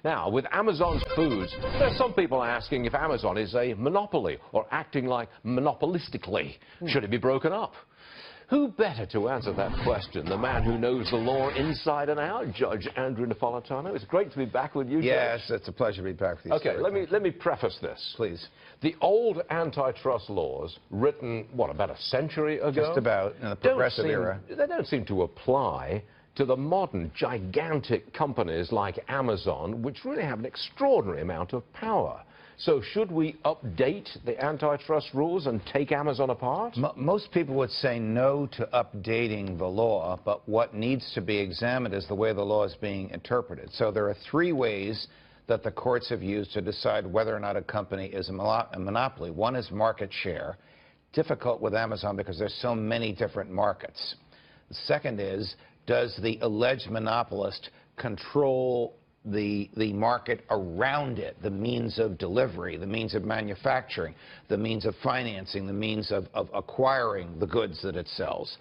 Now, with Amazon's foods, there's some people asking if Amazon is a monopoly or acting like monopolistically. Should it be broken up? Who better to answer that question? The man who knows the law inside and out, Judge Andrew Napolitano. It's great to be back with you, Judge. Yes, it's a pleasure to be back with you. Okay, let me preface this. Please. The old antitrust laws, written, what, about a century ago? Just about, in the progressive era. They don't seem to apply to the modern, gigantic companies like Amazon, which really have an extraordinary amount of power. So should we update the antitrust rules and take Amazon apart? Most people would say no to updating the law, but what needs to be examined is the way the law is being interpreted. So there are three ways that the courts have used to decide whether or not a company is a monopoly. One is market share, difficult with Amazon because there's so many different markets. The second is, does the alleged monopolist control the market around it, the means of delivery, the means of manufacturing, the means of financing, the means of acquiring the goods that it sells.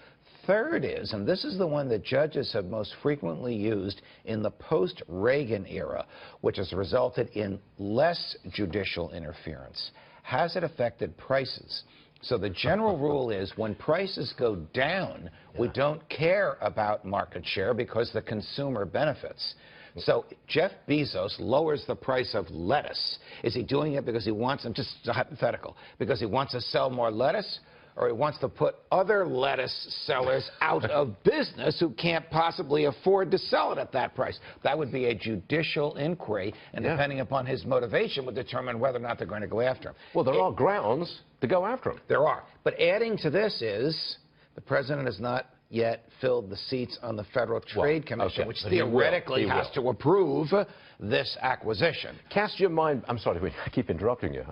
Third is, and this is the one that judges have most frequently used in the post-Reagan era, which has resulted in less judicial interference. Has it affected prices? So the general rule is when prices go down, we don't care about market share because the consumer benefits. So Jeff Bezos lowers the price of lettuce. Is he doing it because he wants, I'm just hypothetical, because he wants to sell more lettuce, or he wants to put other lettuce sellers out of business who can't possibly afford to sell it at that price? That would be a judicial inquiry, and depending upon his motivation would determine whether or not they're going to go after him. Well, there are grounds to go after him. There are. But adding to this is the president has not yet filled the seats on the Federal Trade Commission, which theoretically has to approve this acquisition. Cast your mind. I'm sorry, I keep interrupting you.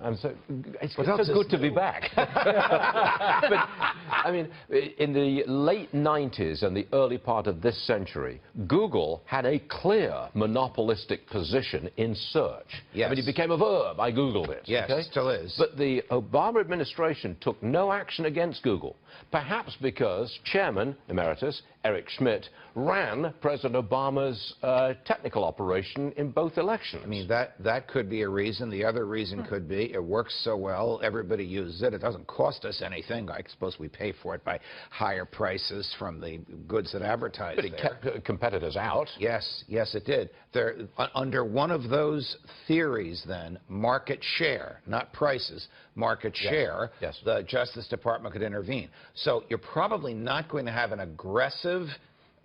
It's so good to be back. But, I mean, in the late 90s and the early part of this century, Google had a clear monopolistic position in search. Yes. I mean, it became a verb. I Googled it. Yes, okay? It still is. But the Obama administration took no action against Google, perhaps because Chairman Emeritus Eric Schmidt ran President Obama's technical operation in both elections. I mean, that could be a reason. The other reason could be it works so well, everybody uses it. It doesn't cost us anything. I suppose we pay for it by higher prices from the goods that advertise But it kept competitors out. Yes, yes, it did. Under one of those theories, then, market share, not prices, market share, the Justice Department could intervene. So you're probably not going to have an aggressive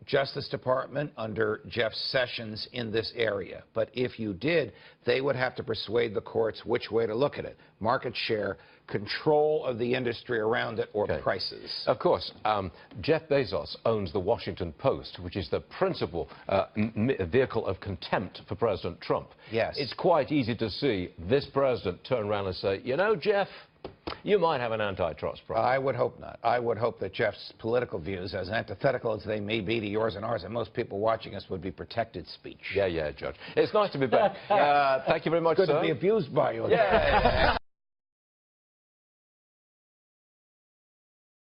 Justice Department under Jeff Sessions in this area. But if you did, they would have to persuade the courts which way to look at it. Market share, control of the industry around it, or prices. Of course, Jeff Bezos owns the Washington Post, which is the principal vehicle of contempt for President Trump. Yes. It's quite easy to see this president turn around and say, you know, Jeff, you might have an antitrust problem. I would hope not. I would hope that Jeff's political views, as antithetical as they may be to yours and ours, and most people watching us, would be protected speech. Yeah, Judge. It's nice to be back. Thank you very much, Good sir. to be abused by you. Yeah.